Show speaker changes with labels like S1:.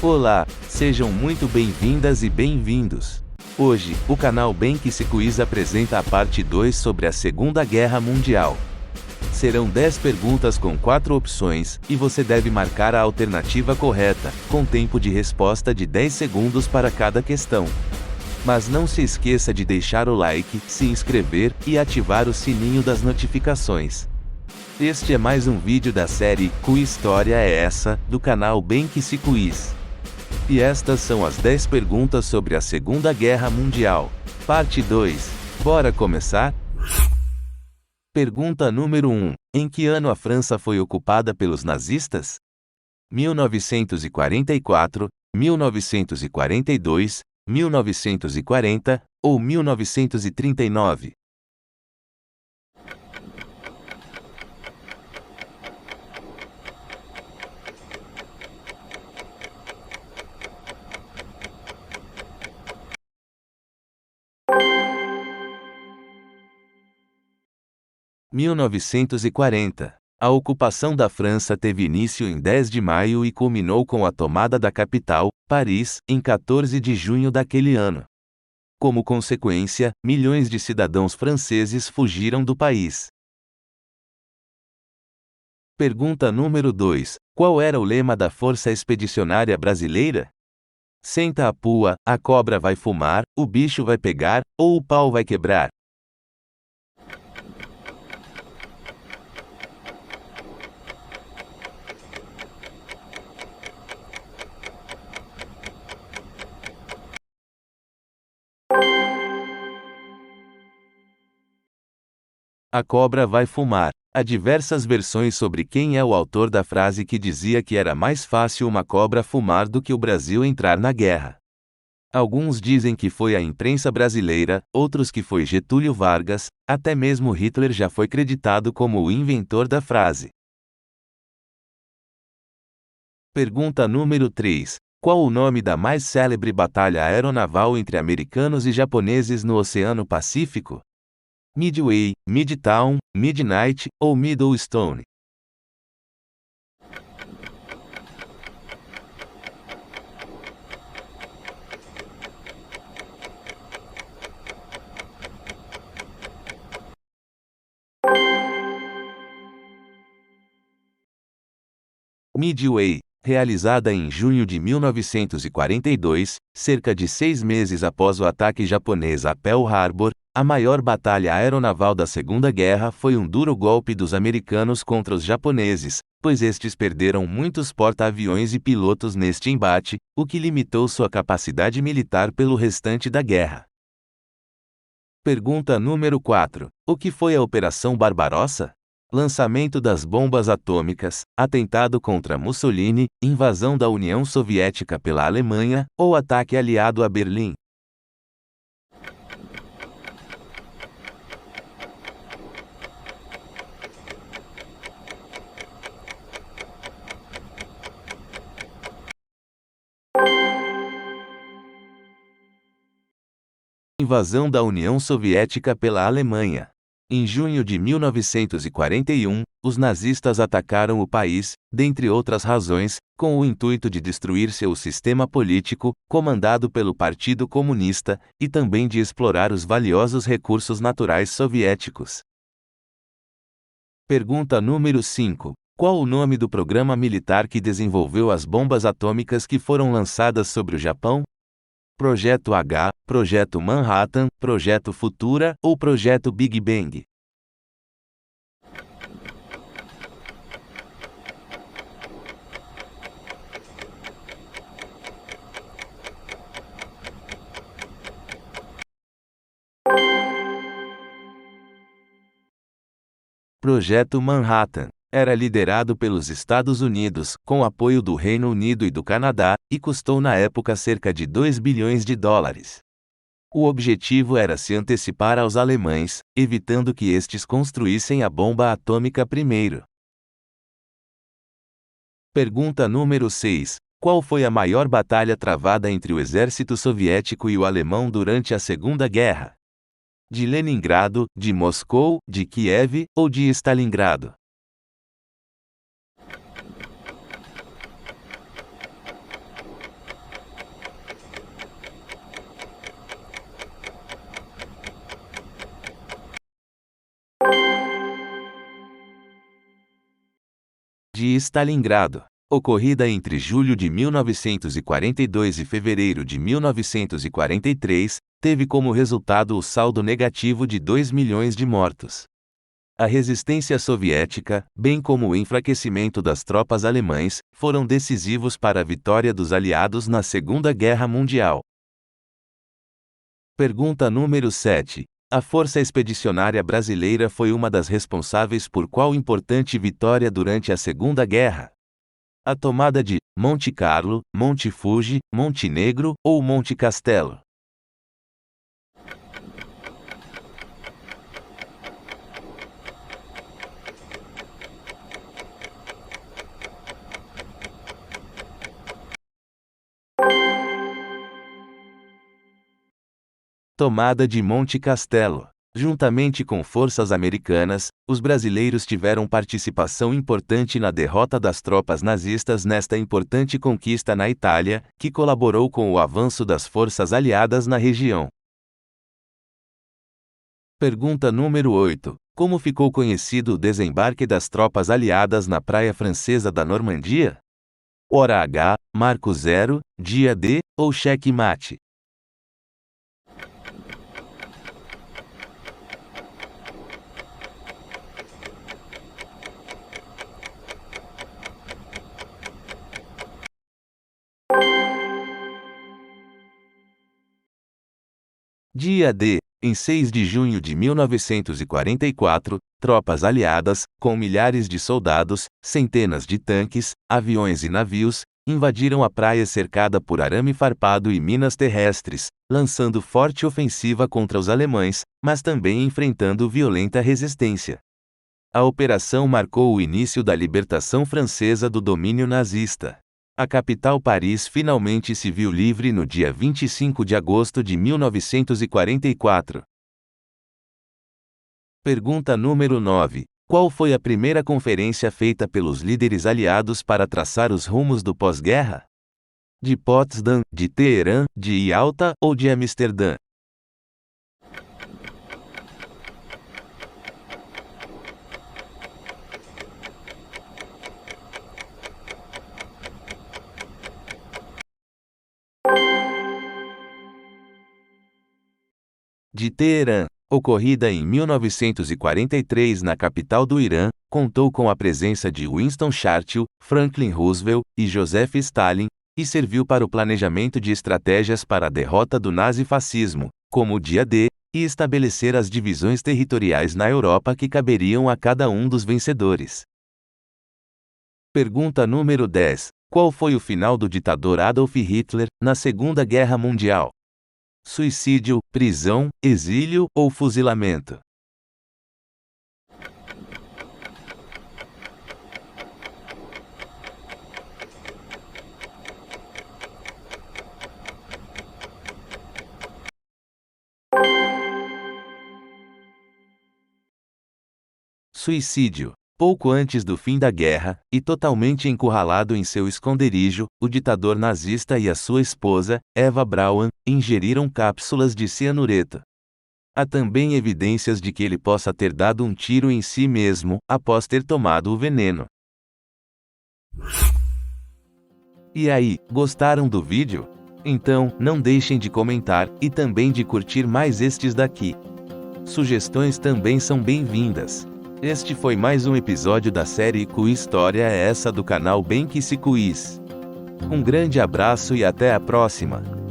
S1: Olá, sejam muito bem-vindas e bem-vindos. Hoje, o canal Bem Que Se Quiz apresenta a parte 2 sobre a Segunda Guerra Mundial. Serão 10 perguntas com 4 opções, e você deve marcar a alternativa correta, com tempo de resposta de 10 segundos para cada questão. Mas não se esqueça de deixar o like, se inscrever e ativar o sininho das notificações. Este é mais um vídeo da série Que História é Essa?, do canal Bem Que Se Quiz. E estas são as 10 perguntas sobre a Segunda Guerra Mundial. Parte 2. Bora começar? Pergunta número 1. Em que ano a França foi ocupada pelos nazistas? 1944, 1942, 1940 ou 1939? (1940). A ocupação da França teve início em 10 de maio e culminou com a tomada da capital, Paris, em 14 de junho daquele ano. Como consequência, milhões de cidadãos franceses fugiram do país. Pergunta número 2. Qual era o lema da Força Expedicionária Brasileira? Senta a pua, a cobra vai fumar, o bicho vai pegar, ou o pau vai quebrar? A cobra vai fumar. Há diversas versões sobre quem é o autor da frase que dizia que era mais fácil uma cobra fumar do que o Brasil entrar na guerra. Alguns dizem que foi a imprensa brasileira, outros que foi Getúlio Vargas, até mesmo Hitler já foi creditado como o inventor da frase. Pergunta número 3. Qual o nome da mais célebre batalha aeronaval entre americanos e japoneses no Oceano Pacífico? Midway, Midtown, Midnight ou Middlestone? Midway, realizada em junho de 1942, cerca de 6 meses após o ataque japonês a Pearl Harbor, a maior batalha aeronaval da Segunda Guerra foi um duro golpe dos americanos contra os japoneses, pois estes perderam muitos porta-aviões e pilotos neste embate, o que limitou sua capacidade militar pelo restante da guerra. Pergunta número 4. O que foi a Operação Barbarossa? Lançamento das bombas atômicas, atentado contra Mussolini, invasão da União Soviética pela Alemanha, ou ataque aliado a Berlim? Invasão da União Soviética pela Alemanha. Em junho de 1941, os nazistas atacaram o país, dentre outras razões, com o intuito de destruir seu sistema político, comandado pelo Partido Comunista, e também de explorar os valiosos recursos naturais soviéticos. Pergunta número 5. Qual o nome do programa militar que desenvolveu as bombas atômicas que foram lançadas sobre o Japão? Projeto H, Projeto Manhattan, Projeto Futura ou Projeto Big Bang? Projeto Manhattan era liderado pelos Estados Unidos, com apoio do Reino Unido e do Canadá, e custou na época cerca de 2 bilhões de dólares. O objetivo era se antecipar aos alemães, evitando que estes construíssem a bomba atômica primeiro. Pergunta número 6. Qual foi a maior batalha travada entre o exército soviético e o alemão durante a Segunda Guerra? De Leningrado, de Moscou, de Kiev ou de Stalingrado? Stalingrado, ocorrida entre julho de 1942 e fevereiro de 1943, teve como resultado o saldo negativo de 2 milhões de mortos. A resistência soviética, bem como o enfraquecimento das tropas alemãs, foram decisivos para a vitória dos aliados na Segunda Guerra Mundial. Pergunta número 7. A Força Expedicionária Brasileira foi uma das responsáveis por qual importante vitória durante a Segunda Guerra? A tomada de Monte Carlo, Monte Fuji, Monte Negro ou Monte Castelo? Tomada de Monte Castelo. Juntamente com forças americanas, os brasileiros tiveram participação importante na derrota das tropas nazistas nesta importante conquista na Itália, que colaborou com o avanço das forças aliadas na região. Pergunta número 8. Como ficou conhecido o desembarque das tropas aliadas na praia francesa da Normandia? Hora H, Marco Zero, Dia D ou Cheque Mate? Dia D. Em 6 de junho de 1944, tropas aliadas, com milhares de soldados, centenas de tanques, aviões e navios, invadiram a praia cercada por arame farpado e minas terrestres, lançando forte ofensiva contra os alemães, mas também enfrentando violenta resistência. A operação marcou o início da libertação francesa do domínio nazista. A capital Paris finalmente se viu livre no dia 25 de agosto de 1944. Pergunta número 9. Qual foi a primeira conferência feita pelos líderes aliados para traçar os rumos do pós-guerra? De Potsdam, de Teherã, de Yalta ou de Amsterdã? De Teherã, ocorrida em 1943 na capital do Irã, contou com a presença de Winston Churchill, Franklin Roosevelt e Joseph Stalin, e serviu para o planejamento de estratégias para a derrota do nazifascismo, como o Dia D, e estabelecer as divisões territoriais na Europa que caberiam a cada um dos vencedores. Pergunta número 10. Qual foi o final do ditador Adolf Hitler na Segunda Guerra Mundial? Suicídio, prisão, exílio ou fuzilamento? Suicídio. Pouco antes do fim da guerra, e totalmente encurralado em seu esconderijo, o ditador nazista e a sua esposa, Eva Braun, ingeriram cápsulas de cianureto. Há também evidências de que ele possa ter dado um tiro em si mesmo, após ter tomado o veneno. E aí, gostaram do vídeo? Então, não deixem de comentar, e também de curtir mais estes daqui. Sugestões também são bem-vindas. Este foi mais um episódio da série Quiz História é essa do canal Bem Que Se Quiz. Um grande abraço e até a próxima!